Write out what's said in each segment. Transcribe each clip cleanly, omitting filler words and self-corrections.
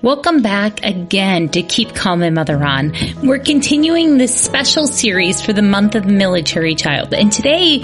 Welcome back again to Keep Calm and Mother On. We're continuing this special series for the month of military child. And today,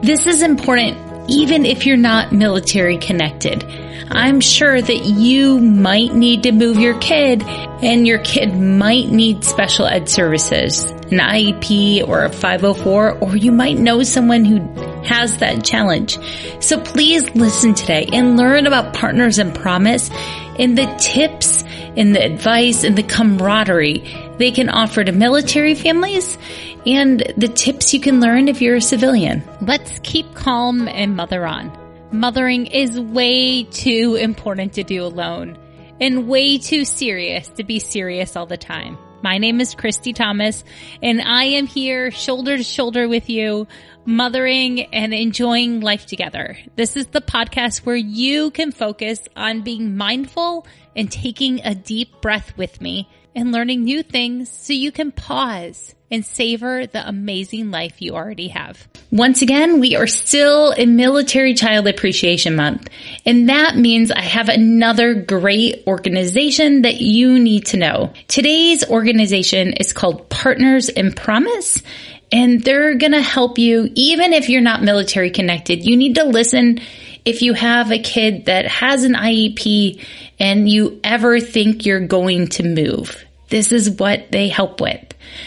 this is important even if you're not military connected. I'm sure that you might need to move your kid and your kid might need special ed services, an IEP or a 504, or you might know someone who has that challenge. So please listen today and learn about Partners in Promise and the tips and the advice and the camaraderie they can offer to military families and the tips you can learn if you're a civilian. Let's keep calm and mother on. Mothering is way too important to do alone and way too serious to be serious all the time. My name is Christy Thomas, and I am here shoulder to shoulder with you, mothering and enjoying life together. This is the podcast where you can focus on being mindful and taking a deep breath with me and learning new things so you can pause and savor the amazing life you already have. Once again, we are still in Military Child Appreciation Month, and that means I have another great organization that you need to know. Today's organization is called Partners in Promise, and they're going to help you even if you're not military connected. You need to listen if you have a kid that has an IEP and you ever think you're going to move. This is what they help with.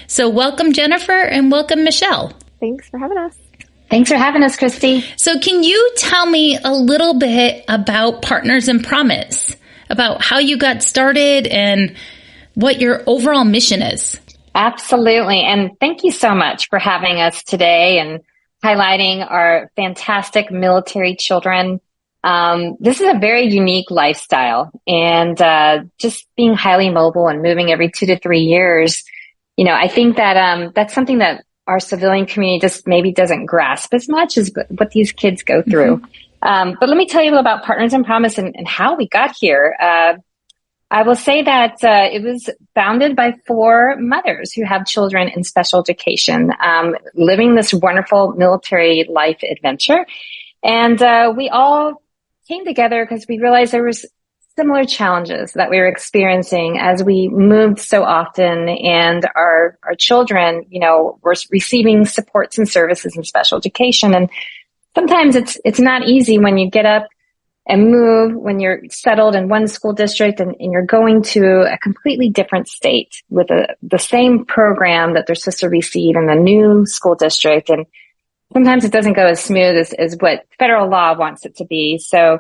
So welcome, Jennifer, and welcome, Michelle. Thanks for having us. Thanks for having us, Christy. So can you tell me a little bit about Partners in Promise, about how you got started and what your overall mission is? Absolutely. And thank you so much for having us today and highlighting our fantastic military children. This is a very unique lifestyle, and just being highly mobile and moving every 2 to 3 years. You know, I think that that's something that our civilian community just maybe doesn't grasp as much as what these kids go through. Mm-hmm. But let me tell you about Partners in Promise and how we got here. I will say that it was founded by 4 mothers who have children in special education, living this wonderful military life adventure. And we all came together because we realized there was similar challenges that we were experiencing as we moved so often, and our children, you know, were receiving supports and services in special education. And sometimes it's not easy when you get up and move, when you're settled in one school district and you're going to a completely different state with the same program that they're supposed to receive in the new school district. And sometimes it doesn't go as smooth as what federal law wants it to be. So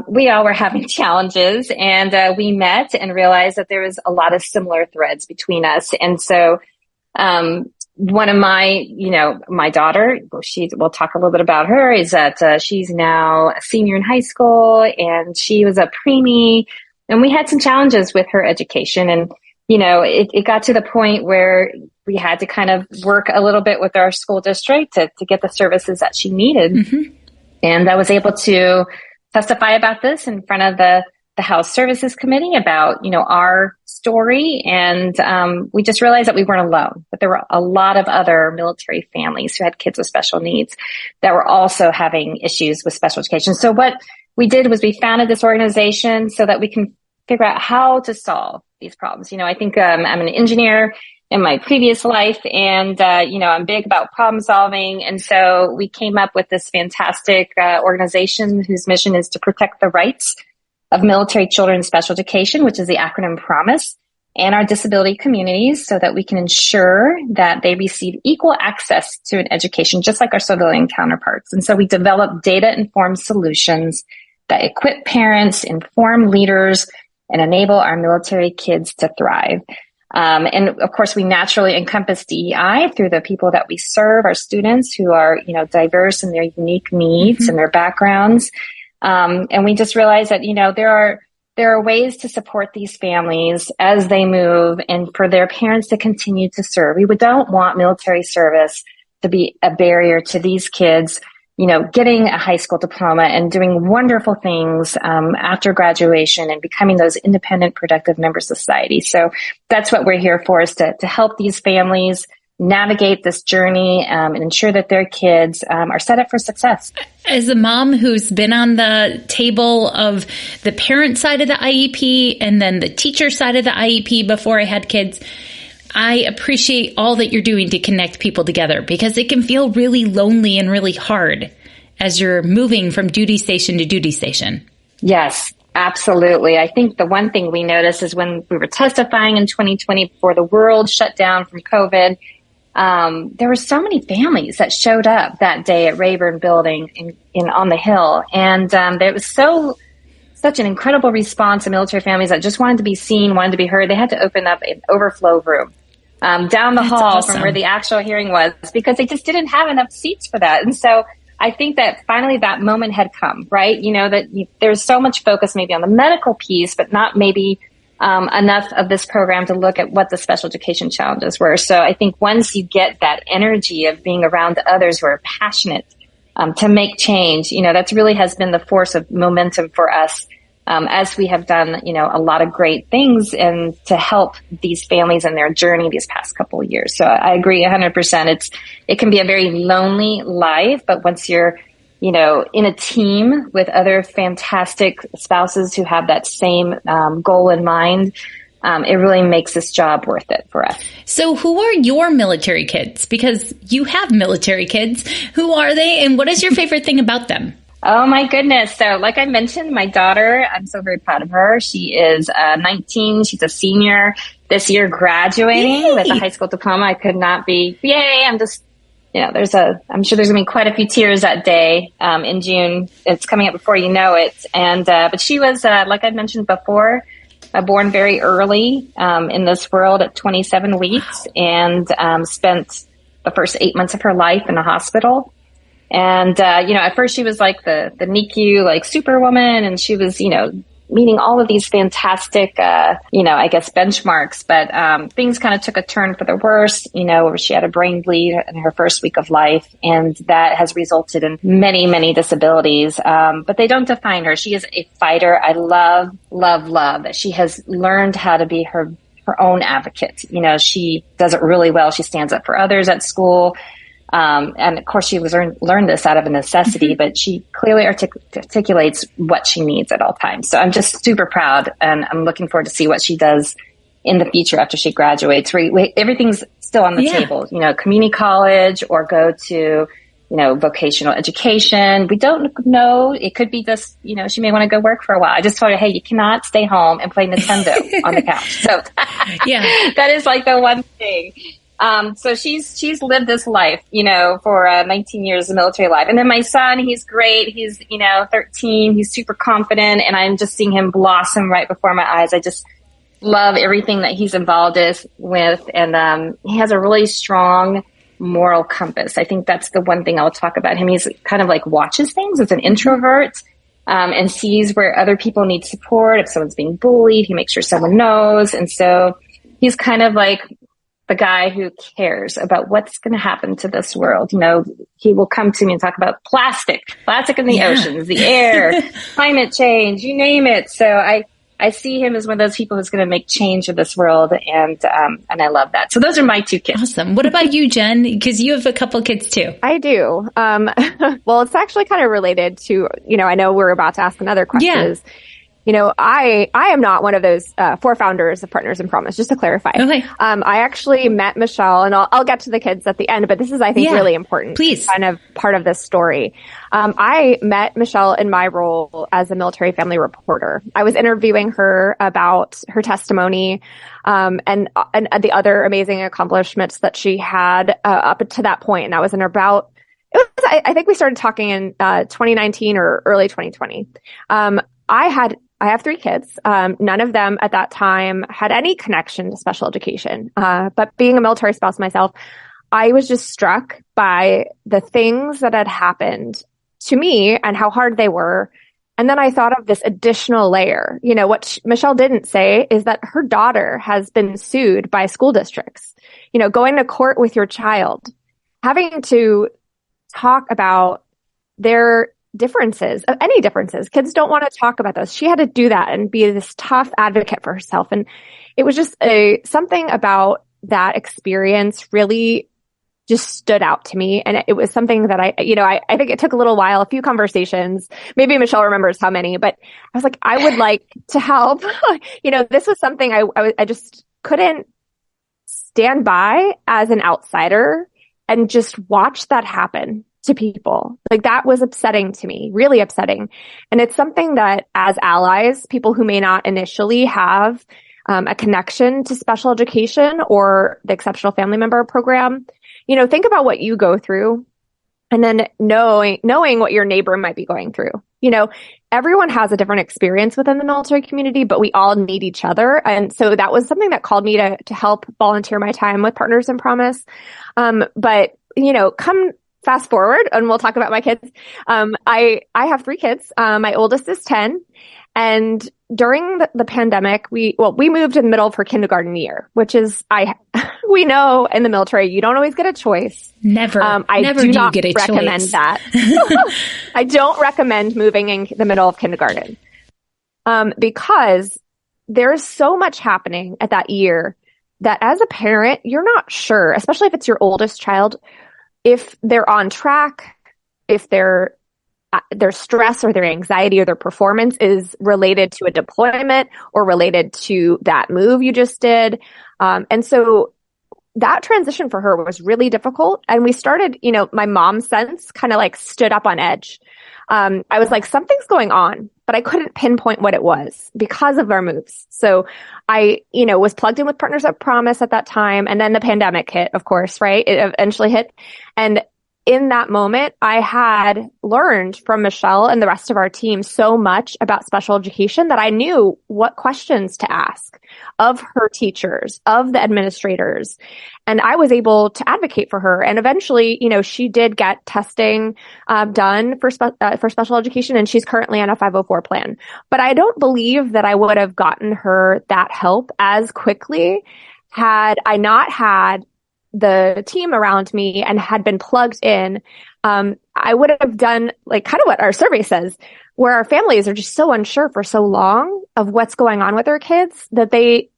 we all were having challenges, and we met and realized that there was a lot of similar threads between us. And so one of my daughter, we'll talk a little bit about her, is that she's now a senior in high school, and she was a preemie, and we had some challenges with her education. And, you know, it got to the point where we had to kind of work a little bit with our school district to get the services that she needed. Mm-hmm. And I was able to testify about this in front of the House Services Committee about, you know, our story. And we just realized that we weren't alone, but there were a lot of other military families who had kids with special needs that were also having issues with special education. So what we did was we founded this organization so that we can figure out how to solve these problems. You know, I think I'm an engineer in my previous life, and, you know, I'm big about problem solving. And so we came up with this fantastic organization whose mission is to protect the rights of military children in special education, which is the acronym PROMISE, and our disability communities, so that we can ensure that they receive equal access to an education, just like our civilian counterparts. And so we develop data-informed solutions that equip parents, inform leaders, and enable our military kids to thrive. And of course, we naturally encompass DEI through the people that we serve, our students who are, you know, diverse in their unique needs and their backgrounds. And we just realized that, you know, there are ways to support these families as they move and for their parents to continue to serve. We don't want military service to be a barrier to these kids, you know, getting a high school diploma and doing wonderful things after graduation and becoming those independent, productive members of society. So that's what we're here for, is to help these families navigate this journey and ensure that their kids are set up for success. As a mom who's been on the table of the parent side of the IEP and then the teacher side of the IEP before I had kids, I appreciate all that you're doing to connect people together, because it can feel really lonely and really hard as you're moving from duty station to duty station. Yes, absolutely. I think the one thing we noticed is when we were testifying in 2020 before the world shut down from COVID, there were so many families that showed up that day at Rayburn Building on the Hill. And there was such an incredible response to military families that just wanted to be seen, wanted to be heard. They had to open up an overflow room down the hall from where the actual hearing was, because they just didn't have enough seats for that. And so I think that finally that moment had come, right? You know, that there's so much focus maybe on the medical piece, but not maybe enough of this program to look at what the special education challenges were. So I think once you get that energy of being around others who are passionate to make change, you know, that's really has been the force of momentum for us as we have done, you know, a lot of great things and to help these families in their journey these past couple of years. So I agree 100%. It can be a very lonely life, but once you're, you know, in a team with other fantastic spouses who have that same goal in mind, it really makes this job worth it for us. So who are your military kids? Because you have military kids. Who are they, and what is your favorite thing about them? Oh, my goodness. So like I mentioned, my daughter, I'm so very proud of her. She is 19. She's a senior this year, graduating with a high school diploma. I could not be, yay. I'm just, you know, I'm sure there's gonna be quite a few tears that day, in June. It's coming up before you know it. And, but she was, like I mentioned before, born very early, in this world at 27 weeks and, spent the first 8 months of her life in a hospital. And, you know, at first she was like the NICU, like superwoman, and she was, you know, meeting all of these fantastic, you know, I guess benchmarks, but, things kind of took a turn for the worse, you know, where she had a brain bleed in her first week of life. And that has resulted in many, many disabilities. But they don't define her. She is a fighter. I love that she has learned how to be her own advocate. You know, she does it really well. She stands up for others at school. And of course she was learned this out of a necessity, but she clearly articulates what she needs at all times. So I'm just super proud, and I'm looking forward to see what she does in the future after she graduates. Everything's still on the table, you know, community college or go to, you know, vocational education. We don't know. It could be just, you know, she may want to go work for a while. I just told her, hey, you cannot stay home and play Nintendo on the couch. So that is like the one thing. So she's lived this life, you know, for 19 years of military life. And then my son, he's great. He's, you know, 13. He's super confident, and I'm just seeing him blossom right before my eyes. I just love everything that he's involved with. And, he has a really strong moral compass. I think that's the one thing I'll talk about him. He's kind of like watches things as an introvert, and sees where other people need support. If someone's being bullied, he makes sure someone knows. And so he's kind of like the guy who cares about what's going to happen to this world. You know, he will come to me and talk about plastic in the oceans, the air, climate change, you name it. So I see him as one of those people who's going to make change in this world. And I love that. So those are my two kids. Awesome. What about you, Jen? Because you have a couple kids too. I do. Well, it's actually kind of related to, you know, I know we're about to ask another question. Yeah. You know, I am not one of those 4 founders of Partners in Promise, just to clarify. Okay. I actually met Michelle, and I'll get to the kids at the end, but this is, I think, really important. Please. Kind of part of this story. I met Michelle in my role as a military family reporter. I was interviewing her about her testimony, and the other amazing accomplishments that she had up to that point. And that was I think we started talking in 2019 or early 2020. I have 3 kids. None of them at that time had any connection to special education. But being a military spouse myself, I was just struck by the things that had happened to me and how hard they were. And then I thought of this additional layer. You know, what Michelle didn't say is that her daughter has been sued by school districts. You know, going to court with your child, having to talk about their differences, of any differences. Kids don't want to talk about those. She had to do that and be this tough advocate for herself. And it was just something about that experience really just stood out to me. And it was something that I think it took a little while, a few conversations. Maybe Michelle remembers how many, but I was like, I would like to help. This was something I just couldn't stand by as an outsider and just watch that happen to people. Like, that was upsetting to me, really upsetting. And it's something that as allies, people who may not initially have a connection to special education or the exceptional family member program, think about what you go through, and then knowing what your neighbor might be going through. Everyone has a different experience within the military community, but we all need each other. And so that was something that called me to help volunteer my time with Partners in Promise. But come fast forward, and we'll talk about my kids. I have 3 kids. My oldest is 10. And during the pandemic, we moved in the middle of her kindergarten year, which is, we know in the military, you don't always get a choice. Never. I never do you not get a recommend choice. that. I don't recommend moving in the middle of kindergarten. Because there's so much happening at that year that as a parent, you're not sure, especially if it's your oldest child, if they're on track, if their stress or their anxiety or their performance is related to a deployment or related to that move you just did. And so that transition for her was really difficult. And we started, my mom's sense kind of like stood up on edge. I was like, something's going on, but I couldn't pinpoint what it was because of our moves. So I, was plugged in with Partners at Promise at that time. And then the pandemic hit, of course, right? It eventually hit. And in that moment, I had learned from Michelle and the rest of our team so much about special education that I knew what questions to ask of her teachers, of the administrators. And I was able to advocate for her. And eventually, she did get testing done for special education, and she's currently on a 504 plan. But I don't believe that I would have gotten her that help as quickly had I not had the team around me and had been plugged in. I would have done like kind of what our survey says, where our families are just so unsure for so long of what's going on with their kids that they,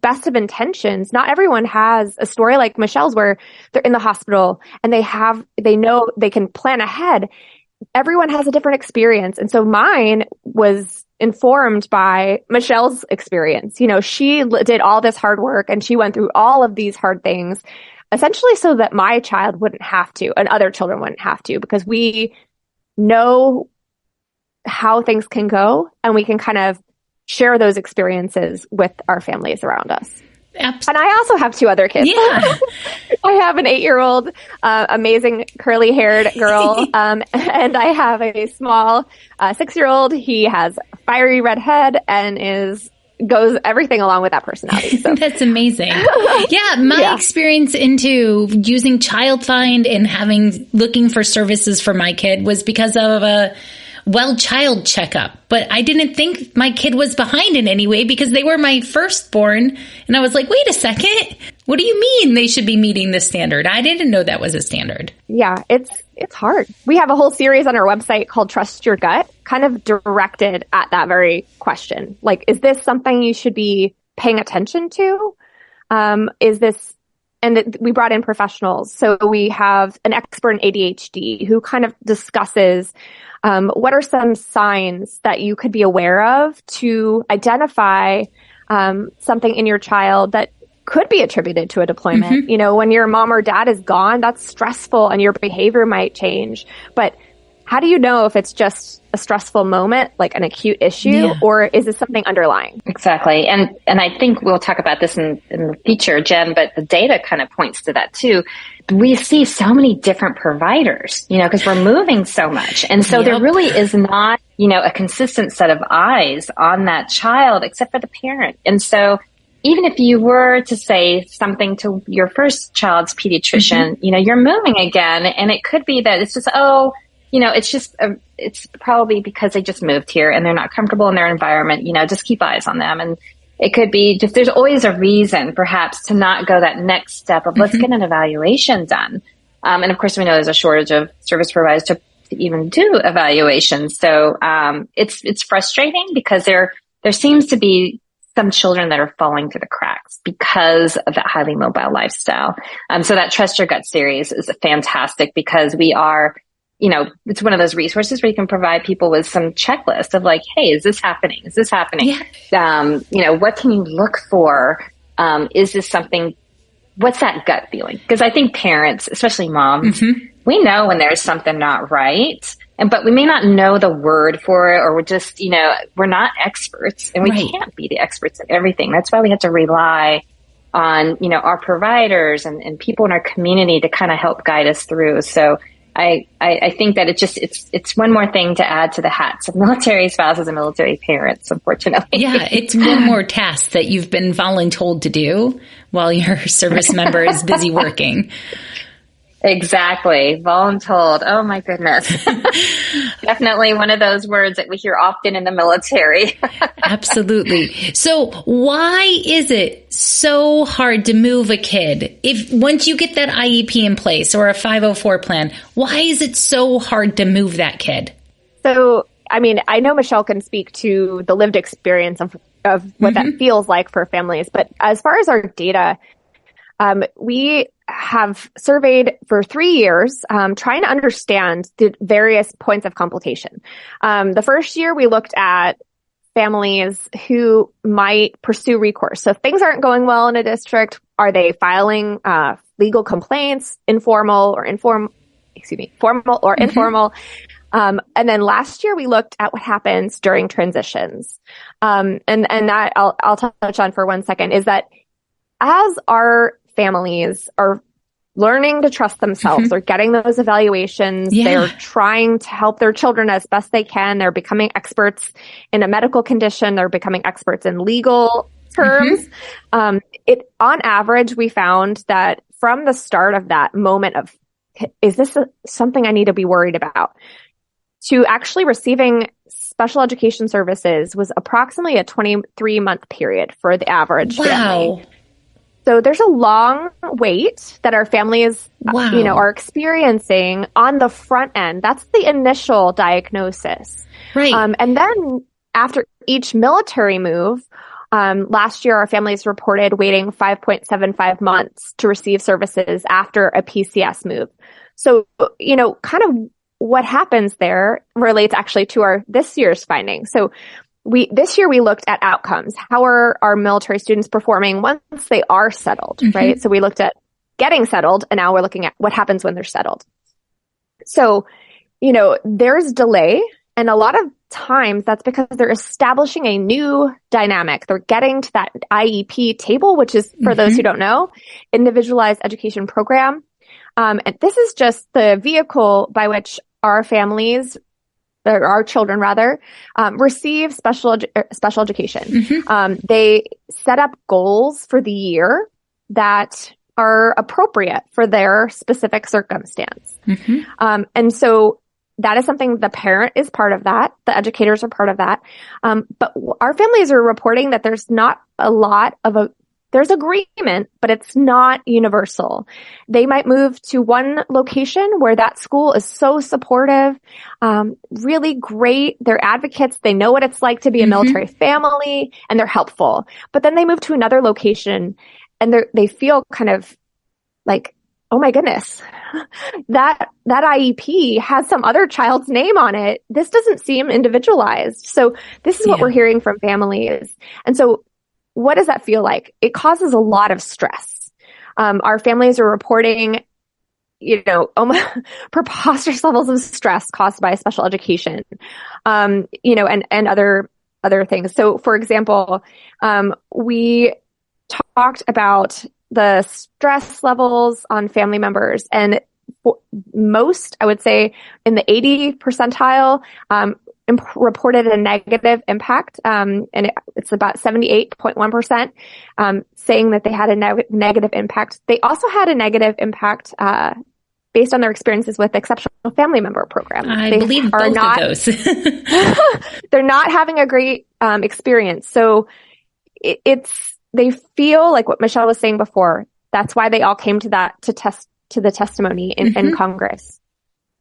best of intentions. Not everyone has a story like Michelle's where they're in the hospital and they know they can plan ahead. Everyone has a different experience. And so mine was informed by Michelle's experience. She did all this hard work and she went through all of these hard things, essentially so that my child wouldn't have to and other children wouldn't have to, because we know how things can go and we can kind of share those experiences with our families around us. Absolutely. And I also have 2 other kids. Yeah. I have an 8-year-old, amazing curly haired girl. And I have a small 6-year-old. He has fiery red head and goes everything along with that personality. So. That's amazing. Yeah. My experience into using Child Find and looking for services for my kid was because of a child checkup, but I didn't think my kid was behind in any way because they were my firstborn. And I was like, wait a second, what do you mean they should be meeting the standard? I didn't know that was a standard. Yeah, it's hard. We have a whole series on our website called Trust Your Gut, kind of directed at that very question. Like, is this something you should be paying attention to? We brought in professionals. So we have an expert in ADHD who kind of discusses what are some signs that you could be aware of to identify something in your child that could be attributed to a deployment. Mm-hmm. When your mom or dad is gone, that's stressful and your behavior might change. But how do you know if it's just a stressful moment, like an acute issue, or is it something underlying? Exactly. And I think we'll talk about this in the future, Jen, but the data kind of points to that too. We see so many different providers, because we're moving so much. And so there really is not, a consistent set of eyes on that child except for the parent. And so even if you were to say something to your first child's pediatrician, mm-hmm. You're moving again, and it could be that it's just, it's probably because they just moved here and they're not comfortable in their environment, just keep eyes on them. And it could be just, there's always a reason perhaps to not go that next step of let's get an evaluation done. And of course we know there's a shortage of service providers to even do evaluations. So, it's frustrating because there seems to be some children that are falling through the cracks. parents because of that highly mobile lifestyle. So that Trust Your Gut series is fantastic because we are, it's one of those resources where you can provide people with some checklist of like, hey, is this happening? Is this happening? Yeah. What can you look for? Is this something, what's that gut feeling? Because I think parents, especially moms, we know when there's something not right, but we may not know the word for it, or we're just, we're not experts, and we can't be the experts in everything. That's why we have to rely on, our providers and people in our community to kind of help guide us through. So I think that it's one more thing to add to the hats of military spouses and military parents, unfortunately. Yeah, it's one more task that you've been voluntold to do while your service member is busy working. Exactly. Voluntold. Oh my goodness. Definitely one of those words that we hear often in the military. Absolutely. So why is it so hard to move a kid? If once you get that IEP in place or a 504 plan, why is it so hard to move that kid? So, I mean, I know Michelle can speak to the lived experience of what that feels like for families. But as far as our data, we have surveyed for 3 years, trying to understand the various points of complication. The first year we looked at families who might pursue recourse. So if things aren't going well in a district, are they filing legal complaints, formal or informal? And then last year we looked at what happens during transitions. And that I'll touch on for 1 second is that as our families are learning to trust themselves, they're getting those evaluations, they're trying to help their children as best they can, they're becoming experts in a medical condition, they're becoming experts in legal terms. On average, we found that from the start of that moment of, is this something I need to be worried about, to actually receiving special education services was approximately a 23-month period for the average family. So there's a long wait that our families, are experiencing on the front end. That's the initial diagnosis. Right. And then after each military move, last year our families reported waiting 5.75 months to receive services after a PCS move. So, kind of what happens there relates actually to this year's findings. So this year we looked at outcomes. How are our military students performing once they are settled, right? So we looked at getting settled, and now we're looking at what happens when they're settled. So, there's delay, and a lot of times that's because they're establishing a new dynamic. They're getting to that IEP table, which is, for those who don't know, Individualized Education Program. And this is just the vehicle by which our families, or our children rather, receive special education. They set up goals for the year that are appropriate for their specific circumstance. And so that is something the parent is part of that. The educators are part of that. But our families are reporting that there's not a lot of there's agreement, but it's not universal. They might move to one location where that school is so supportive, really great. They're advocates. They know what it's like to be a military family, and they're helpful. But then they move to another location and they feel kind of like, oh my goodness, that IEP has some other child's name on it. This doesn't seem individualized. So this is what we're hearing from families. And so what does that feel like? It causes a lot of stress. Our families are reporting, preposterous levels of stress caused by special education, and other things. So, for example, we talked about the stress levels on family members, and most, I would say, in the 80 percentile, reported a negative impact, and it's about 78.1%, saying that they had a negative impact. They also had a negative impact based on their experiences with exceptional family member programs. I believe both of those. They're not having a great experience. So they feel like what Michelle was saying before. That's why they all came to the testimony in Congress.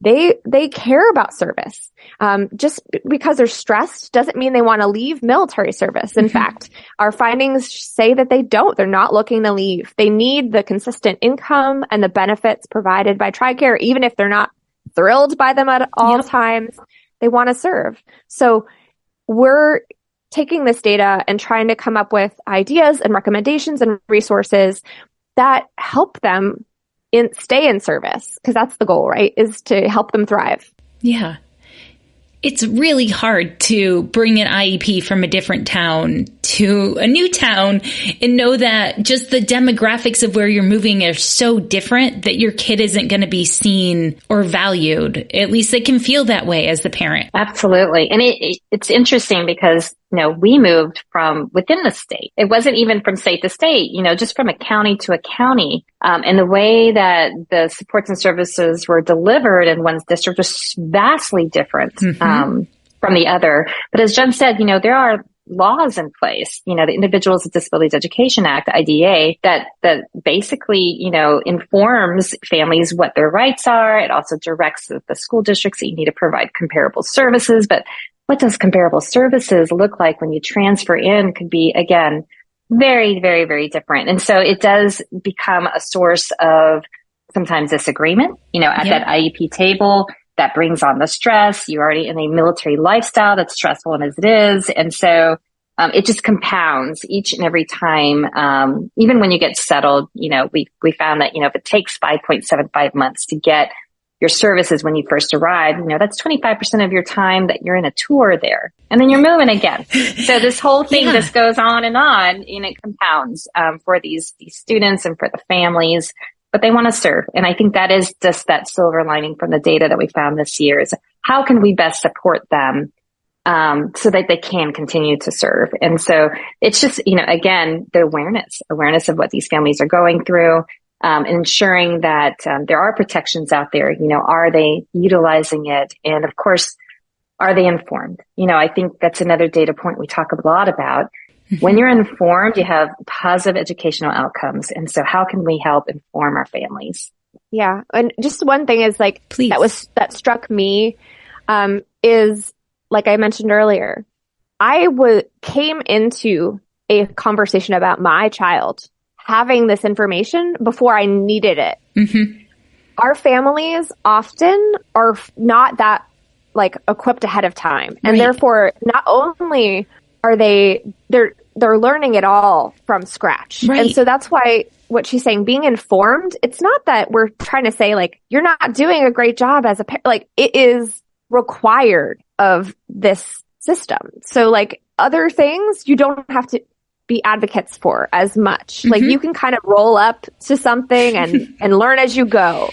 they care about service. Just because they're stressed doesn't mean they want to leave military service. In fact, our findings say that they don't. They're not looking to leave. They need the consistent income and the benefits provided by TRICARE, even if they're not thrilled by them at all times. They want to serve. So we're taking this data and trying to come up with ideas and recommendations and resources that help them stay in service, because that's the goal, right? Is to help them thrive. Yeah. It's really hard to bring an IEP from a different town to a new town and know that just the demographics of where you're moving are so different that your kid isn't going to be seen or valued. At least they can feel that way as the parent. Absolutely. And it's interesting because, we moved from within the state. It wasn't even from state to state, just from a county to a county. And the way that the supports and services were delivered in one district was vastly different from the other. But as Jen said, there are laws in place, the Individuals with Disabilities Education Act, the IDEA, that basically, informs families what their rights are. It also directs the school districts that you need to provide comparable services. But what does comparable services look like when you transfer in could be, again, very, very, very different. And so it does become a source of sometimes disagreement, at that IEP table. That brings on the stress. You're already in a military lifestyle that's stressful and as it is. And so it just compounds each and every time. Even when you get settled, we found that, if it takes 5.75 months to get your services when you first arrive, that's 25% of your time that you're in a tour there. And then you're moving again. So this whole thing just goes on, and it compounds for these students and for the families. But they want to serve. And I think that is just that silver lining from the data that we found this year is how can we best support them so that they can continue to serve. And so it's just, again, the awareness of what these families are going through, ensuring that there are protections out there. Are they utilizing it? And of course, are they informed? I think that's another data point we talk a lot about. When you're informed, you have positive educational outcomes. And so how can we help inform our families? Yeah. And just one thing is that struck me, is like I mentioned earlier, I came into a conversation about my child having this information before I needed it. Our families often are not that equipped ahead of time. And therefore, not only are they're learning it all from scratch. Right. And so that's why what she's saying, being informed, it's not that we're trying to say you're not doing a great job as a parent. It is required of this system. So other things you don't have to be advocates for as much. You can kind of roll up to something and learn as you go.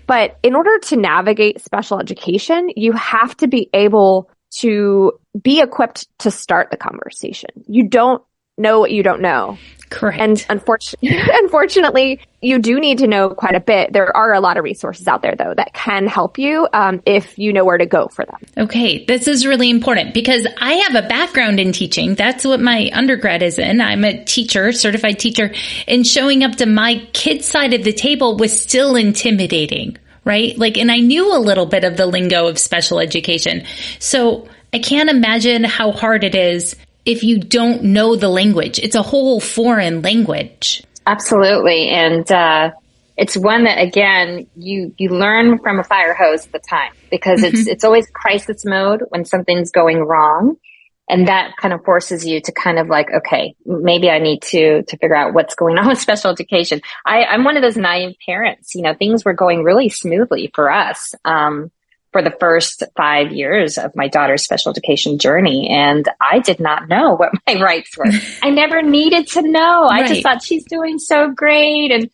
But in order to navigate special education, you have to be able to be equipped to start the conversation. You don't know what you don't know. Correct. And unfortunately, you do need to know quite a bit. There are a lot of resources out there, though, that can help you if you know where to go for them. Okay. This is really important because I have a background in teaching. That's what my undergrad is in. I'm a teacher, certified teacher, and showing up to my kid's side of the table was still intimidating, right? And I knew a little bit of the lingo of special education. So I can't imagine how hard it is if you don't know the language. It's a whole foreign language. Absolutely. And it's one that, again, you learn from a fire hose at the time because it's always crisis mode when something's going wrong. And that kind of forces you to kind of okay, maybe I need to figure out what's going on with special education. I'm one of those naive parents. Things were going really smoothly for us. For the first 5 years of my daughter's special education journey. And I did not know what my rights were. I never needed to know. I just thought she's doing so great and,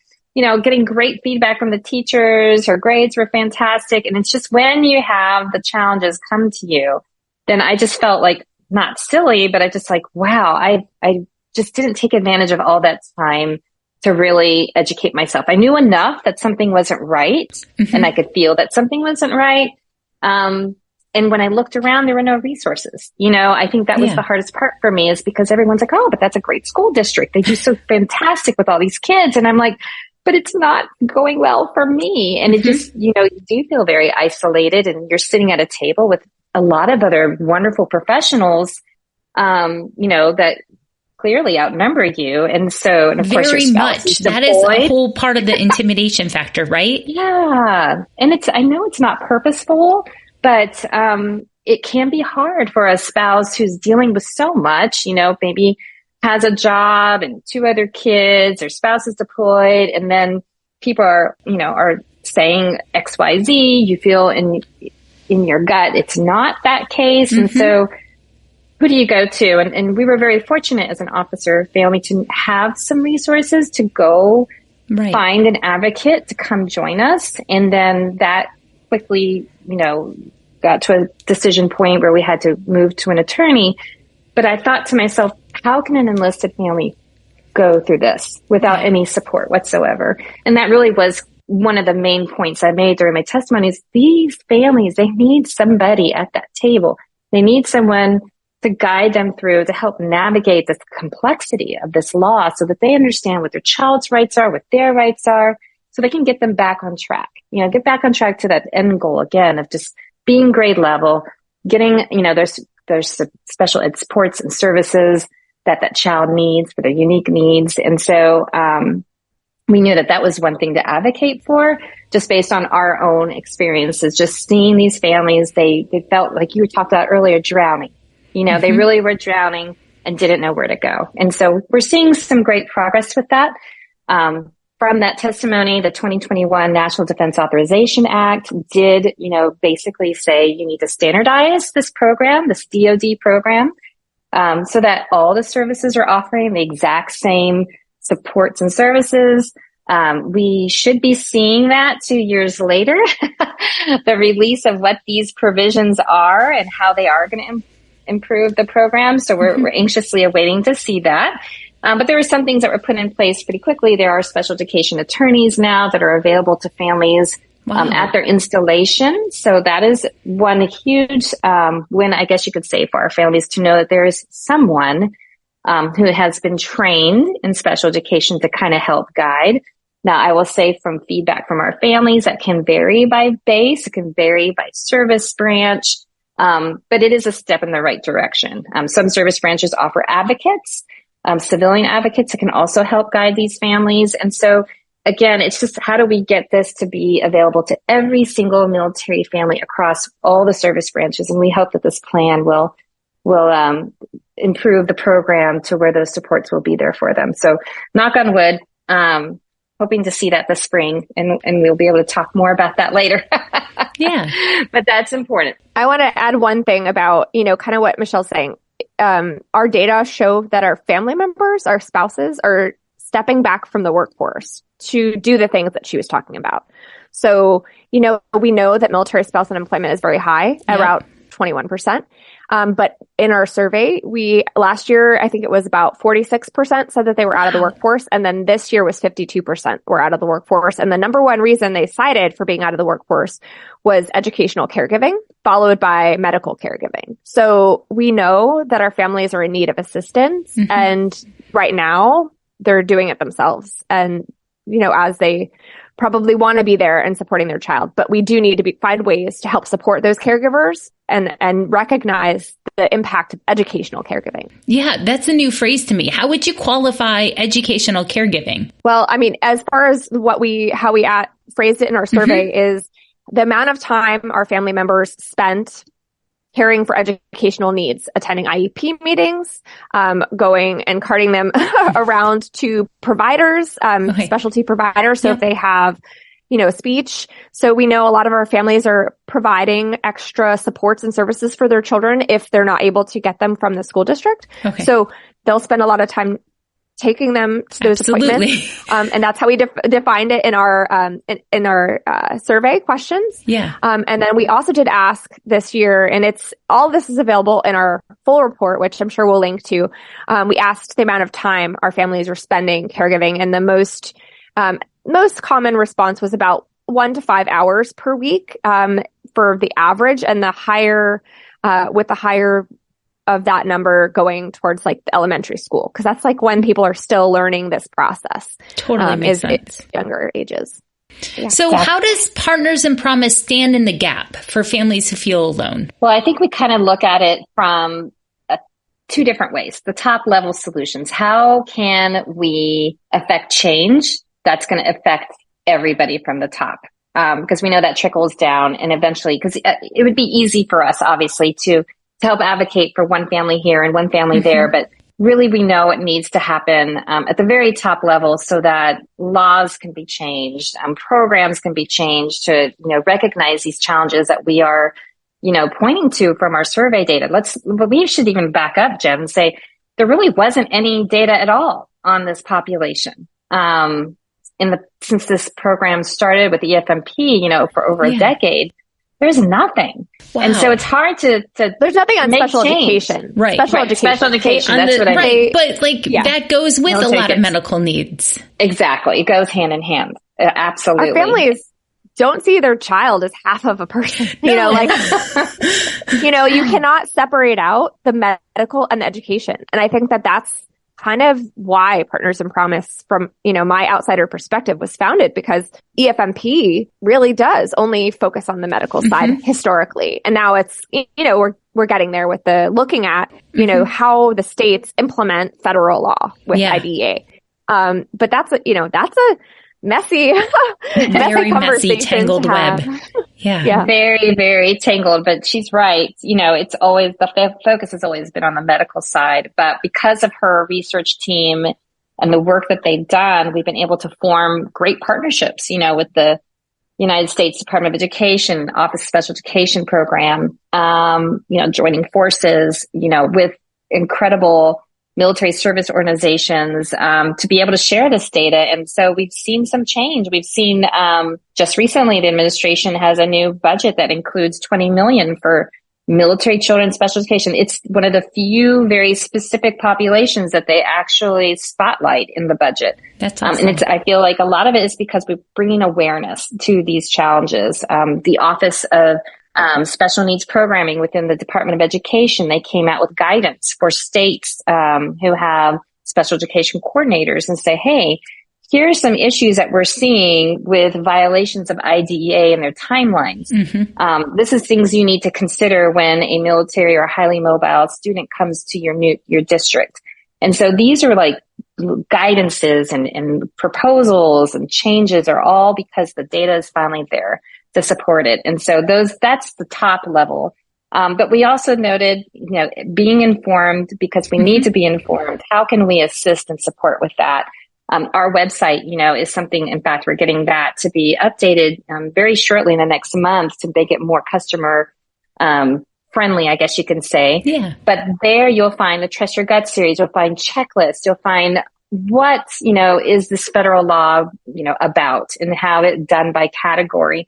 getting great feedback from the teachers. Her grades were fantastic. And it's just when you have the challenges come to you, then I just felt not silly, but I just wow, I just didn't take advantage of all that time to really educate myself. I knew enough that something wasn't right and I could feel that something wasn't right. And when I looked around, there were no resources. I think that was the hardest part for me is because everyone's oh, but that's a great school district. They do so fantastic with all these kids. And I'm but it's not going well for me. And it just, you do feel very isolated, and you're sitting at a table with a lot of other wonderful professionals, that clearly outnumber you. And so, and of course, your spouse is deployed. That is a whole part of the intimidation factor, right? Yeah. And I know it's not purposeful, but, it can be hard for a spouse who's dealing with so much, maybe has a job and 2 other kids, or spouse is deployed, and then people are saying XYZ. You feel in your gut it's not that case. And so who do you go to? And we were very fortunate as an officer family to have some resources to go find an advocate to come join us. And then that quickly, got to a decision point where we had to move to an attorney. But I thought to myself, how can an enlisted family go through this without any support whatsoever? And that really was one of the main points I made during my testimony is these families, they need somebody at that table. They need someone to guide them through, to help navigate the complexity of this law so that they understand what their child's rights are, what their rights are, so they can get them back on track. Get back on track to that end goal again of just being grade level, getting, there's special ed supports and services that child needs for their unique needs. And so, we knew that was one thing to advocate for, just based on our own experiences, just seeing these families, they felt like you talked about earlier, drowning. They really were drowning and didn't know where to go. And so we're seeing some great progress with that. From that testimony, the 2021 National Defense Authorization Act did, basically say you need to standardize this program, this DoD program, so that all the services are offering the exact same supports and services. We should be seeing that 2 years later, the release of what these provisions are and how they are going to improve the program. So we're anxiously awaiting to see that. But there were some things that were put in place pretty quickly. There are special education attorneys now that are available to families at their installation. So that is one huge win, I guess you could say, for our families to know that there is someone who has been trained in special education to kind of help guide. Now, I will say from feedback from our families, that can vary by base, it can vary by service branch, but it is a step in the right direction. Some service branches offer advocates, civilian advocates that can also help guide these families. And so, again, it's just how do we get this to be available to every single military family across all the service branches? And we hope that this plan will improve the program to where those supports will be there for them. So knock on wood, hoping to see that this spring, and we'll be able to talk more about that later. Yeah. But that's important. I want to add one thing about, kind of what Michelle's saying. Our data show that our family members, our spouses, are stepping back from the workforce to do the things that she was talking about. So, we know that military spouse unemployment is very high, around 21%. But in our survey, last year, I think it was about 46% said that they were out of the workforce. And then this year was 52% were out of the workforce. And the number one reason they cited for being out of the workforce was educational caregiving, followed by medical caregiving. So we know that our families are in need of assistance. And right now they're doing it themselves. And, as they probably want to be there and supporting their child, but we do need to find ways to help support those caregivers and recognize the impact of educational caregiving. Yeah, that's a new phrase to me. How would you qualify educational caregiving? Well, I mean, as far as how we phrased it in our survey is the amount of time our family members spent caring for educational needs, attending IEP meetings, going and carting them around to providers, specialty providers. So if they have, speech. So we know a lot of our families are providing extra supports and services for their children if they're not able to get them from the school district. So they'll spend a lot of time taking them to those appointments. And that's how we defined it in our survey questions. And then we also did ask this year, and all this is available in our full report, which I'm sure we'll link to. We asked the amount of time our families were spending caregiving, and the most common response was about 1 to 5 hours per week, for the average, and the higher of that number going towards like the elementary school, because that's like when people are still learning this process. Totally makes sense. Younger ages. Yeah. So how does Partners in Promise stand in the gap for families who feel alone? Well, I think we kind of look at it from two different ways. The top level solutions. How can we affect change that's going to affect everybody from the top? Because we know that trickles down, and eventually, because it would be easy for us, obviously, to help advocate for one family here and one family there, but really we know it needs to happen at the very top level so that laws can be changed, programs can be changed to recognize these challenges that we are pointing to from our survey data. We should even back up, Jen, and say there really wasn't any data at all on this population. Since this program started with EFMP, for over a decade, there's nothing. Wow. And so it's hard to there's nothing on special education. Right. Special education. That's what I mean. But that goes with a lot of medical needs. Exactly. It goes hand in hand. Absolutely. Our families don't see their child as half of a person. You cannot separate out the medical and the education. And I think that that's kind of why Partners in Promise, from, my outsider perspective, was founded, because EFMP really does only focus on the medical side historically. And now it's, we're getting there with the looking at, how the states implement federal law with IDEA. But that's a messy, messy, tangled web. Yeah. Very, very tangled, but she's right. It's always, the focus has always been on the medical side, but because of her research team and the work that they've done, we've been able to form great partnerships, with the United States Department of Education, Office of Special Education Program, joining forces, with incredible military service organizations, to be able to share this data. And so we've seen some change. We've seen, just recently, the administration has a new budget that includes $20 million for military children special education. It's one of the few very specific populations that they actually spotlight in the budget. That's awesome. And I feel like a lot of it is because we're bringing awareness to these challenges. The Office of Special Needs Programming within the Department of Education, they came out with guidance for states who have special education coordinators and say, hey, here's some issues that we're seeing with violations of IDEA and their timelines. This is things you need to consider when a military or highly mobile student comes to your district. And so these are like guidances and proposals and changes are all because the data is finally there to support it. And so that's the top level. But we also noted, being informed, because we need to be informed. How can we assist and support with that? Our website, is something, in fact, we're getting that to be updated very shortly in the next month to make it more customer friendly, I guess you can say. Yeah. But there you'll find the Trust Your Gut series. You'll find checklists. You'll find what, is this federal law, about, and how it's done by category.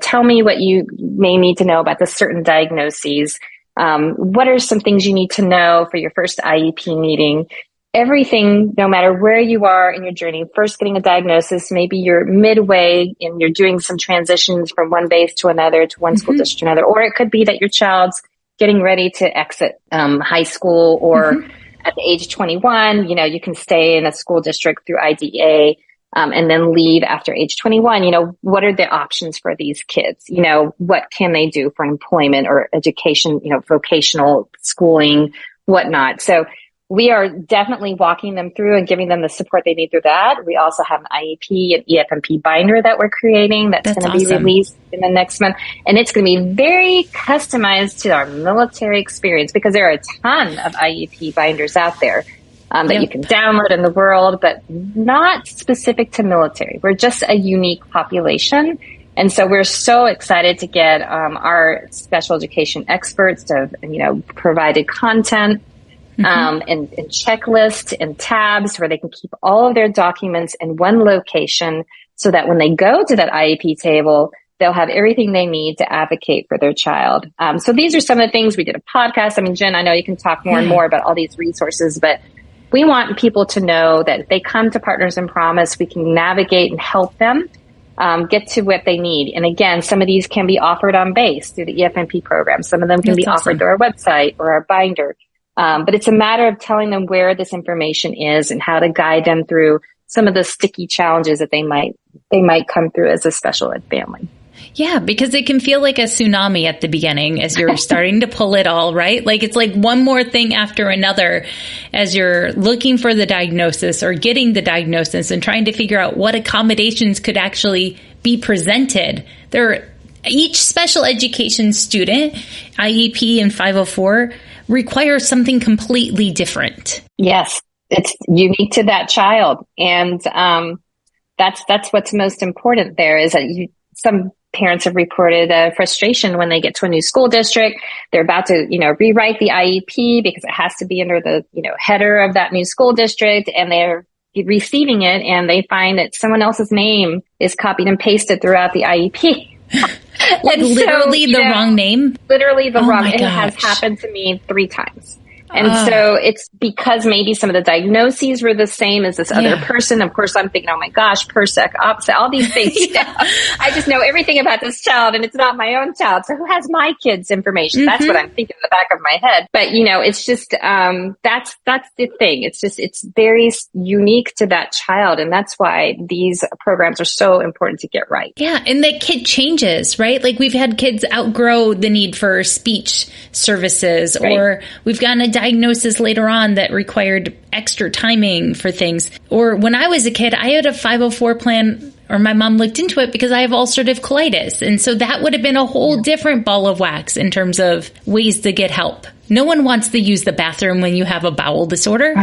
Tell me what you may need to know about the certain diagnoses. What are some things you need to know for your first IEP meeting? Everything, no matter where you are in your journey, first getting a diagnosis, maybe you're midway and you're doing some transitions from one base to another, to one school district to another, or it could be that your child's getting ready to exit high school, or at the age of 21, you can stay in a school district through IDEA. And then leave after age 21, what are the options for these kids? What can they do for employment or education, vocational schooling, whatnot. So we are definitely walking them through and giving them the support they need through that. We also have an IEP and EFMP binder that we're creating that's going to be released in the next month. And it's going to be very customized to our military experience, because there are a ton of IEP binders out there. That you can download in the world, but not specific to military. We're just a unique population. And so we're so excited to get our special education experts to have, provided content and checklists and tabs where they can keep all of their documents in one location, so that when they go to that IEP table, they'll have everything they need to advocate for their child. So these are some of the things. We did a podcast. I mean, Jen, I know you can talk more and more about all these resources, but we want people to know that if they come to Partners in Promise, we can navigate and help them get to what they need. And again, some of these can be offered on base through the EFMP program. Some of them can be offered through our website or our binder. But it's a matter of telling them where this information is and how to guide them through some of the sticky challenges that they might come through as a special ed family. Yeah, because it can feel like a tsunami at the beginning as you're starting to pull it all, right? Like it's like one more thing after another as you're looking for the diagnosis or getting the diagnosis and trying to figure out what accommodations could actually be presented. Each special education student, IEP and 504, requires something completely different. Yes, it's unique to that child. And that's what's most important there is that some parents have reported frustration when they get to a new school district. They're about to, rewrite the IEP because it has to be under the, header of that new school district, and they're receiving it and they find that someone else's name is copied and pasted throughout the IEP. Like literally the wrong name? Literally the wrong. It has happened to me 3 times. And so it's because maybe some of the diagnoses were the same as this other person. Of course, I'm thinking, oh my gosh, PERSEC, opposite, all these things. I just know everything about this child and it's not my own child. So who has my kid's information? That's what I'm thinking in the back of my head. But, it's just, that's the thing. It's very unique to that child. And that's why these programs are so important to get right. Yeah. And the kid changes, right? Like we've had kids outgrow the need for speech services, or we've gotten a diagnosis later on that required extra timing for things. Or when I was a kid, I had a 504 plan, or my mom looked into it because I have ulcerative colitis. And so that would have been a whole different ball of wax in terms of ways to get help. No one wants to use the bathroom when you have a bowel disorder.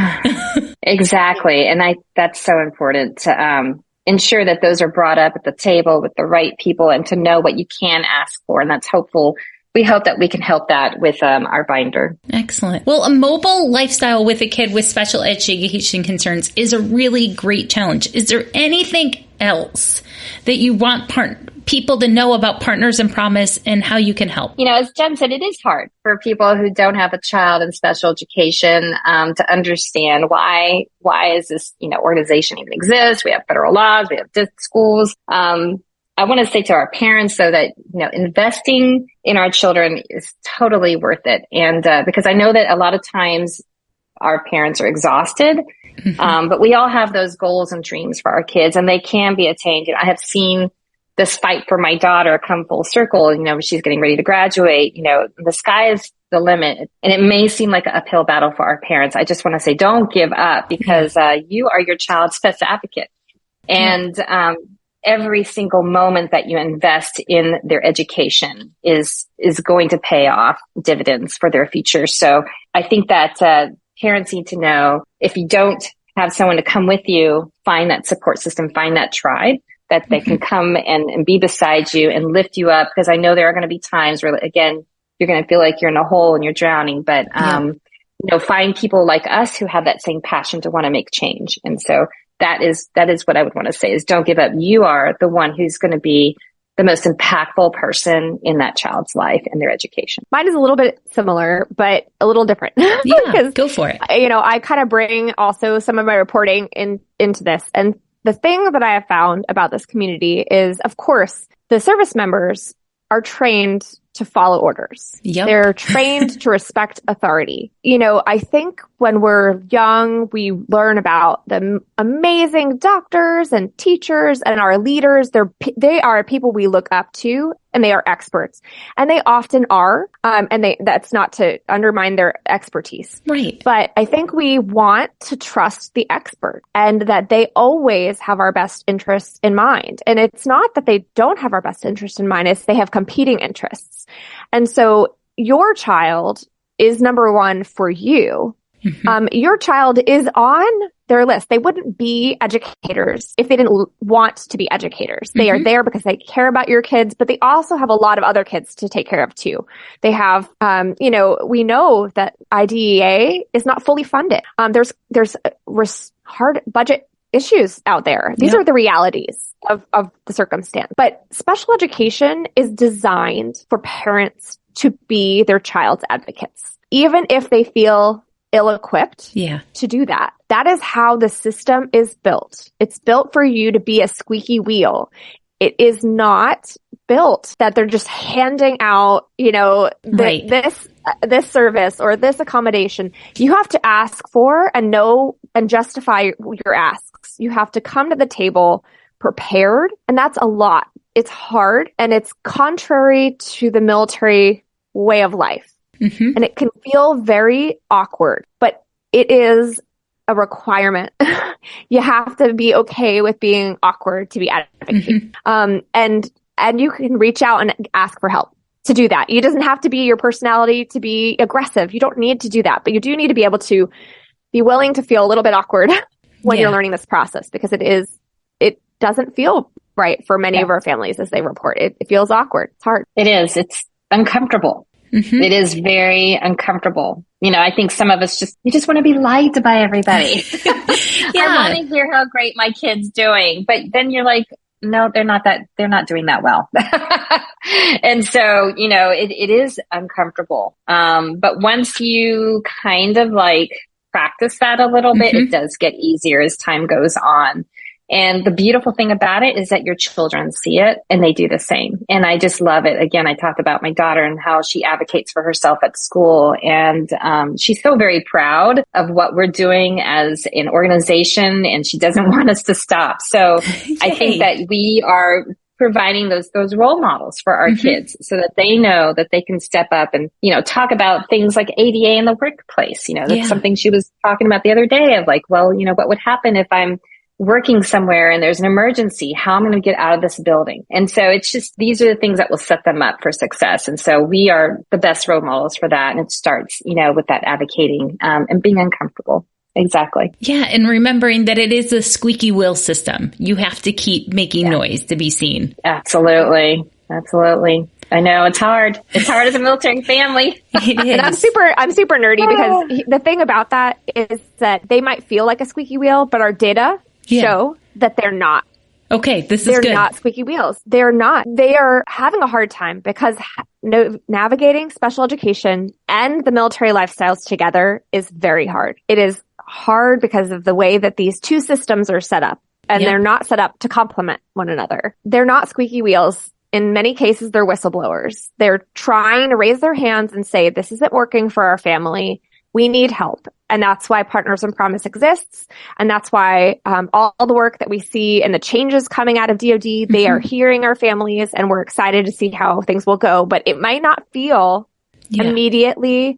Exactly. And that's so important to ensure that those are brought up at the table with the right people and to know what you can ask for. And that's hopeful. We hope that we can help that with our binder. Excellent. Well, a mobile lifestyle with a kid with special education concerns is a really great challenge. Is there anything else that you want people to know about Partners in Promise and how you can help? As Jen said, it is hard for people who don't have a child in special education to understand why is this organization even exist? We have federal laws, we have district schools. I want to say to our parents, though, that, investing in our children is totally worth it. And because I know that a lot of times our parents are exhausted, but we all have those goals and dreams for our kids, and they can be attained. I have seen this fight for my daughter come full circle. She's getting ready to graduate. The sky is the limit. And it may seem like an uphill battle for our parents. I just want to say, don't give up, because you are your child's best advocate. And every single moment that you invest in their education is going to pay off dividends for their future. So I think that parents need to know, if you don't have someone to come with you, find that support system, find that tribe that they can come and be beside you and lift you up. Because I know there are going to be times where, again, you're going to feel like you're in a hole and you're drowning. But, find people like us who have that same passion to want to make change. And so that is what I would want to say is, don't give up. You are the one who's going to be the most impactful person in that child's life and their education. Mine is a little bit similar, but a little different. Yeah, go for it. I kind of bring also some of my reporting into this. And the thing that I have found about this community is, of course, the service members are trained to follow orders. Yep. They're trained to respect authority. I think when we're young, we learn about the amazing doctors and teachers and our leaders. They are people we look up to, and they are experts. And they often are. That's not to undermine their expertise. Right. But I think we want to trust the expert, and that they always have our best interests in mind. And it's not that they don't have our best interest in mind, it's they have competing interests. And so your child is number one for you. Your child is on their list. They wouldn't be educators if they didn't want to be educators. They are there because they care about your kids, but they also have a lot of other kids to take care of too. They have, we know that IDEA is not fully funded. There's hard budget issues out there. These are the realities of the circumstance. But special education is designed for parents to be their child's advocates, even if they feel ill-equipped to do that. That is how the system is built. It's built for you to be a squeaky wheel. It is not built that they're just handing out, this this service or this accommodation, you have to ask for and know and justify your asks. You have to come to the table prepared, and that's a lot. It's hard, and it's contrary to the military way of life. Mm-hmm. And it can feel very awkward, but it is a requirement. You have to be okay with being awkward to be advocating. Mm-hmm. And you can reach out and ask for help to do that. It doesn't have to be your personality to be aggressive. You don't need to do that, but you do need to be able to be willing to feel a little bit awkward when you're learning this process, because it doesn't feel right for many of our families as they report. It feels awkward. It's hard. It is. It's uncomfortable. Mm-hmm. It is very uncomfortable. I think some of us you just want to be liked by everybody. I want to hear how great my kid's doing, but then you're like, no, they're not doing that well. And so, it is uncomfortable. But once you kind of practice that a little bit, it does get easier as time goes on. And the beautiful thing about it is that your children see it and they do the same. And I just love it. Again, I talked about my daughter and how she advocates for herself at school. And she's so very proud of what we're doing as an organization, and she doesn't want us to stop. So I think that we are providing those role models for our kids so that they know that they can step up and, talk about things like ADA in the workplace. That's something she was talking about the other day of what would happen if I'm working somewhere and there's an emergency, how I'm going to get out of this building. And so it's just, these are the things that will set them up for success. And so we are the best role models for that. And it starts, with that advocating, and being uncomfortable. Exactly. Yeah. And remembering that it is a squeaky wheel system. You have to keep making noise to be seen. Absolutely. Absolutely. I know it's hard. It's hard as a military family. It is. And I'm super nerdy because the thing about that is that they might feel like a squeaky wheel, but our data show that they're not. Okay, they're good. Not squeaky wheels. They're not. They are having a hard time because navigating special education and the military lifestyles together is very hard. It is hard because of the way that these two systems are set up, and they're not set up to complement one another. They're not squeaky wheels. In many cases, they're whistleblowers. They're trying to raise their hands and say, this isn't working for our family. We need help. And that's why Partners in Promise exists. And that's why all the work that we see and the changes coming out of DoD, they are hearing our families, and we're excited to see how things will go. But it might not feel immediately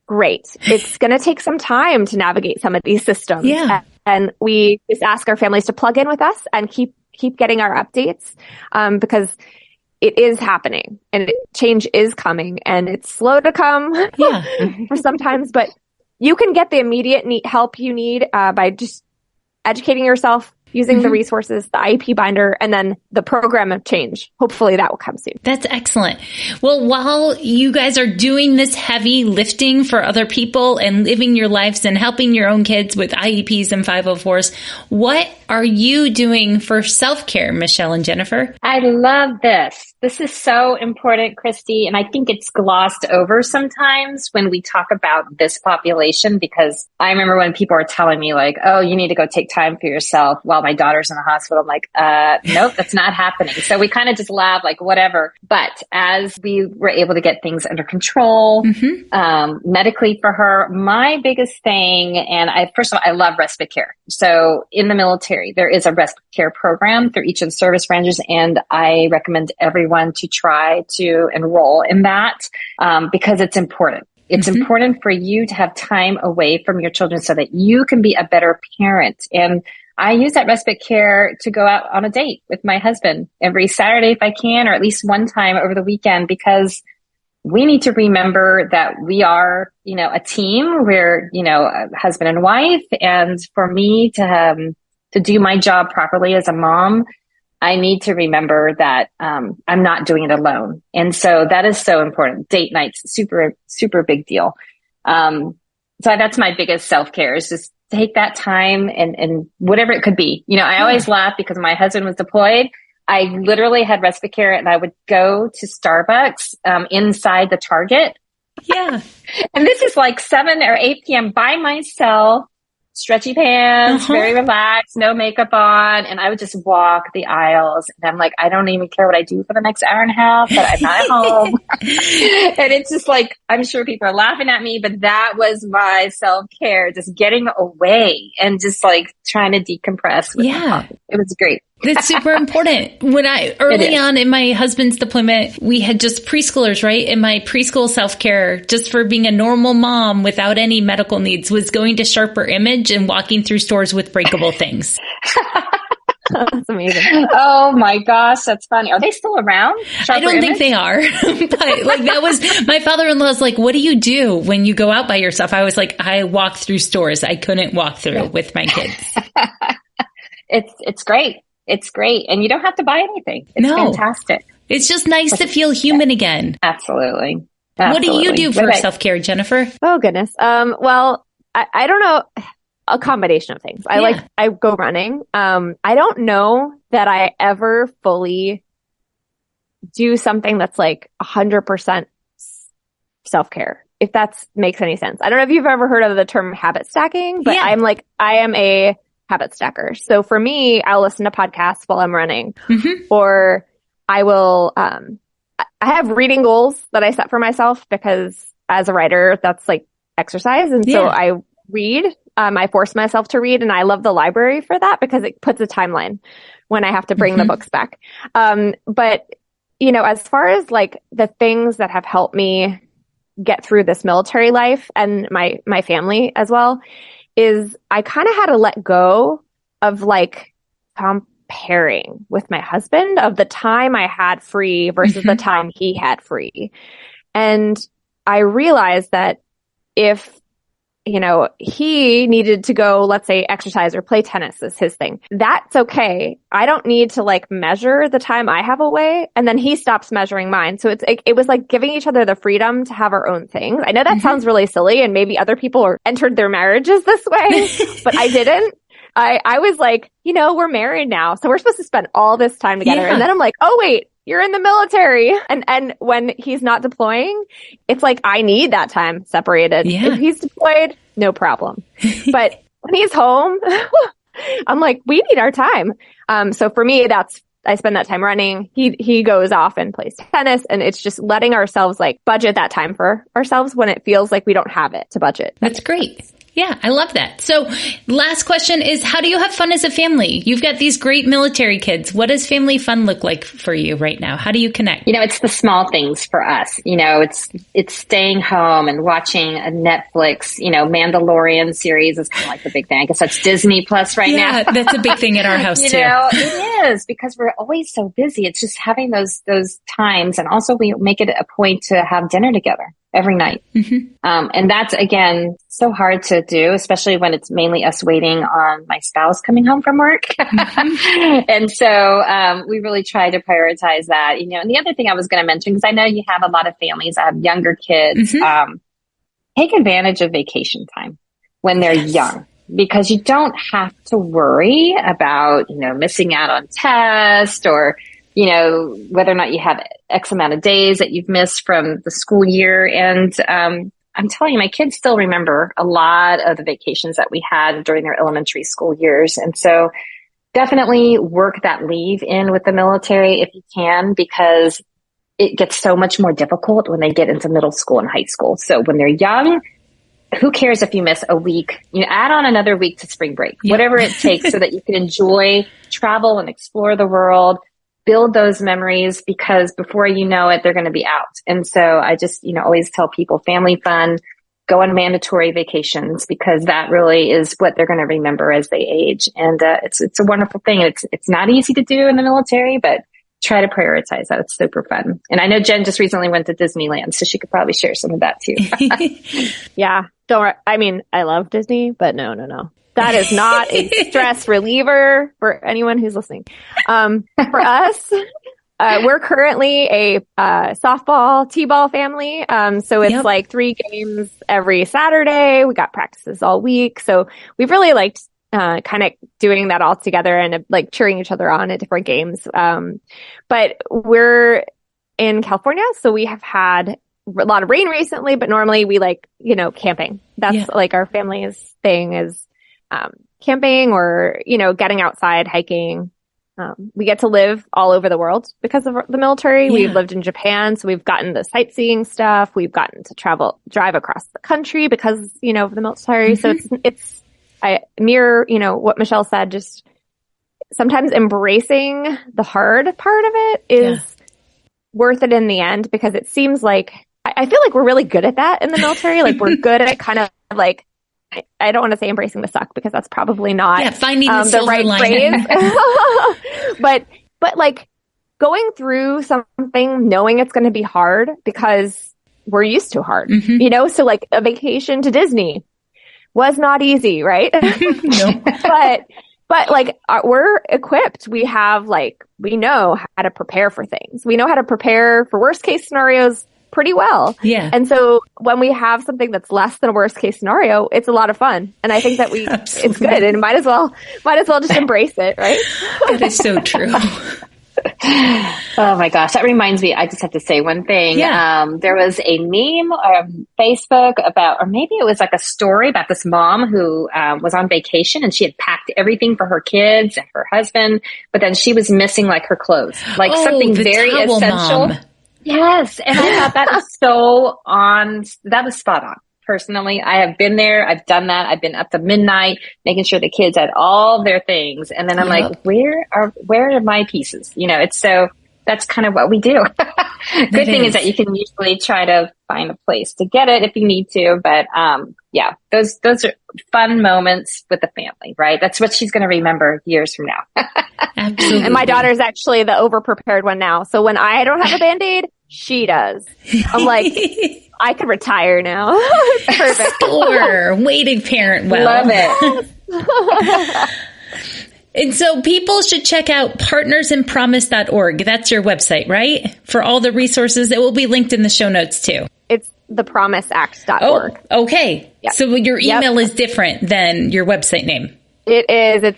great. It's going to take some time to navigate some of these systems. Yeah. And we just ask our families to plug in with us and keep getting our updates, because it is happening and change is coming, and it's slow to come for sometimes, but you can get the immediate help you need by just educating yourself, using the resources, the IEP binder, and then the program of change. Hopefully that will come soon. That's excellent. Well, while you guys are doing this heavy lifting for other people and living your lives and helping your own kids with IEPs and 504s, what are you doing for self-care, Michelle and Jeniffer? I love this. This is so important, Christy. And I think it's glossed over sometimes when we talk about this population, because I remember when people are telling me oh, you need to go take time for yourself while my daughter's in the hospital. I'm like, nope, that's not happening. So we kind of just laugh, whatever. But as we were able to get things under control, medically for her, my biggest thing, and first of all, I love respite care. So in the military, there is a respite care program through each of the service branches. And I recommend everyone to try to enroll in that, because it's important. It's important for you to have time away from your children so that you can be a better parent. And I use that respite care to go out on a date with my husband every Saturday if I can, or at least one time over the weekend, because we need to remember that we are, a team. We're, a husband and wife. And for me to do my job properly as a mom, I need to remember that I'm not doing it alone. And so that is so important. Date nights, super, super big deal. So that's my biggest self-care, is just take that time and whatever it could be. I always laugh because my husband was deployed. I literally had respite care, and I would go to Starbucks inside the Target. Yeah. And this is 7 or 8 p.m. by myself, stretchy pants, very relaxed, no makeup on. And I would just walk the aisles. And I'm like, I don't even care what I do for the next hour and a half, but I'm not at home. And it's just like, I'm sure people are laughing at me, but that was my self-care, just getting away and just like trying to decompress with my coffee. It was great. That's super important. When early on in my husband's deployment, we had just preschoolers, right? And my preschool self-care, just for being a normal mom without any medical needs, was going to Sharper Image and walking through stores with breakable things. That's amazing. Oh my gosh, that's funny. Are they still around? I don't think they are. But like that was, my father-in-law's like, what do you do when you go out by yourself? I was like, I walk through stores I couldn't walk through with my kids. It's great. It's great. And you don't have to buy anything. It's fantastic. It's just nice to feel human again. Absolutely. What do you do for self-care, Jennifer? Oh, goodness. Well, I don't know. A combination of things. I go running. I don't know that I ever fully do something that's like 100% self-care, if that makes any sense. I don't know if you've ever heard of the term habit stacking, but I am a habit stacker. So for me, I'll listen to podcasts while I'm running, or I will, I have reading goals that I set for myself because as a writer, that's like exercise. And so I read, I force myself to read, and I love the library for that because it puts a timeline when I have to bring the books back. But you know, as far as like the things that have helped me get through this military life and my family as well, is I kind of had to let go of like comparing with my husband of the time I had free versus the time he had free. And I realized that if, you know, he needed to go, let's say, exercise or play tennis is his thing, that's okay. I don't need to like measure the time I have away. And then he stops measuring mine. So it was like giving each other the freedom to have our own things. I know that sounds really silly, and maybe other people entered their marriages this way, but I didn't. I was like, you know, we're married now, so we're supposed to spend all this time together. And then I'm like, oh wait, you're in the military. And when he's not deploying, it's like, I need that time separated. If he's deployed, no problem. But when he's home, I'm like, we need our time. So for me, I spend that time running. He goes off and plays tennis, and it's just letting ourselves like budget that time for ourselves when it feels like we don't have it to budget. That's great. Yeah, I love that. So last question is, how do you have fun as a family? You've got these great military kids. What does family fun look like for you right now? How do you connect? You know, it's the small things for us. You know, it's staying home and watching a Netflix, you know, Mandalorian series is kind of like the big thing. I guess that's Disney Plus now. Yeah, that's a big thing at our house too. You know, it is, because we're always so busy. It's just having those times. And also we make it a point to have dinner together every night. And that's, again, so hard to do, especially when it's mainly us waiting on my spouse coming home from work. And so we really try to prioritize that, you know. And the other thing I was going to mention, because I know you have a lot of families that have younger kids, take advantage of vacation time when they're young, because you don't have to worry about, you know, missing out on tests or, you know, whether or not you have X amount of days that you've missed from the school year. And I'm telling you, my kids still remember a lot of the vacations that we had during their elementary school years. And so definitely work that leave in with the military if you can, because it gets so much more difficult when they get into middle school and high school. So when they're young, who cares if you miss a week? You know, add on another week to spring break, whatever it takes, so that you can enjoy travel and explore the world. Build those memories, because before you know it, they're going to be out. And so I just, you know, always tell people family fun, go on mandatory vacations, because that really is what they're going to remember as they age. And it's a wonderful thing. It's not easy to do in the military, but try to prioritize that. It's super fun. And I know Jen just recently went to Disneyland, so she could probably share some of that too. Yeah. I love Disney, but no. That is not a stress reliever for anyone who's listening. For us, we're currently a softball, t-ball family. So it's like 3 games every Saturday. We got practices all week. So we've really liked kind of doing that all together and like cheering each other on at different games. But we're in California, so we have had a lot of rain recently, but normally we like, you know, camping. That's like our family's thing is camping or, getting outside, hiking. We get to live all over the world because of the military. Yeah. We've lived in Japan, so we've gotten the sightseeing stuff. We've gotten to drive across the country because, of the military. Mm-hmm. So I mirror, what Michelle said, just sometimes embracing the hard part of it is worth it in the end, because it seems like, I feel like we're really good at that in the military. Like we're good at kind of like, I don't want to say embracing the suck, because that's probably not finding the right lining. phrase. but like going through something, knowing it's going to be hard because we're used to hard, so like a vacation to Disney was not easy, right? No. But like we're equipped. We know how to prepare for things. We know how to prepare for worst case scenarios pretty well. Yeah. And so when we have something that's less than a worst case scenario, it's a lot of fun. And I think that it's good, and might as well just embrace it, right? That is so true. Oh my gosh. That reminds me, I just have to say one thing. Yeah. There was a meme on Facebook or maybe it was like a story about this mom who was on vacation, and she had packed everything for her kids and her husband, but then she was missing like her clothes, like something very essential. Mom. Yes. And I thought that is that was spot on. Personally, I have been there. I've done that. I've been up to midnight, making sure the kids had all their things. And then I'm like, where are my pieces? That's kind of what we do. Good thing is that you can usually try to find a place to get it if you need to. But, those are fun moments with the family, right? That's what she's going to remember years from now. Absolutely. And my daughter's actually the over-prepared one now. So when I don't have a Band-Aid, she does. I'm like, I could retire now. Perfect. Score. Waiting parent well. Love it. And so people should check out partnersinpromise.org. That's your website, right? For all the resources. It will be linked in the show notes too. It's thepromiseact.org. Oh, okay. Yep. So your email is different than your website name. It is.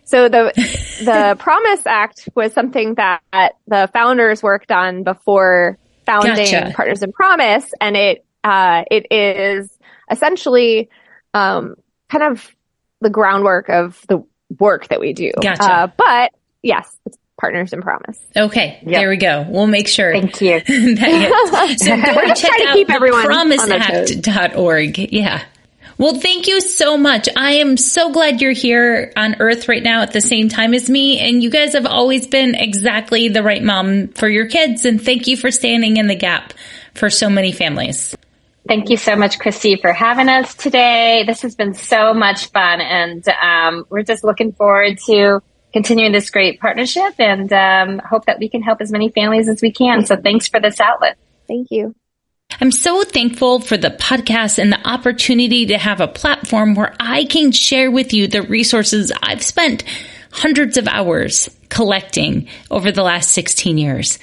So the Promise Act was something that the founders worked on before founding Partners in Promise, and it is essentially kind of the groundwork of the work that we do. Gotcha. But yes, it's Partners in Promise. Okay, There we go. We'll make sure. Thank you. So go check out promiseact.org. Yeah. Well, thank you so much. I am so glad you're here on Earth right now at the same time as me. And you guys have always been exactly the right mom for your kids. And thank you for standing in the gap for so many families. Thank you so much, Christy, for having us today. This has been so much fun. And we're just looking forward to continuing this great partnership, and hope that we can help as many families as we can. So thanks for this outlet. Thank you. I'm so thankful for the podcast and the opportunity to have a platform where I can share with you the resources I've spent hundreds of hours collecting over the last 16 years.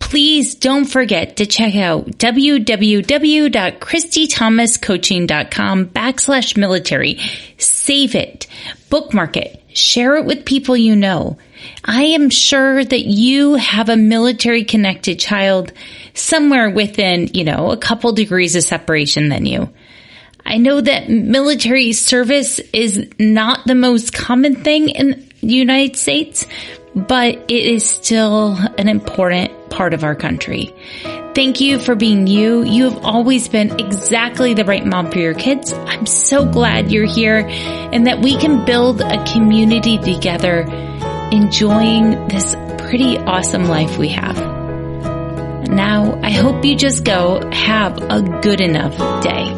Please don't forget to check out www.christythomascoaching.com/military. Save it, bookmark it, share it with people you know. I am sure that you have a military connected child somewhere within, a couple degrees of separation than you. I know that military service is not the most common thing in the United States, but it is still an important part of our country. Thank you for being you. You have always been exactly the right mom for your kids. I'm so glad you're here and that we can build a community together, enjoying this pretty awesome life we have. Now, I hope you just go have a good enough day.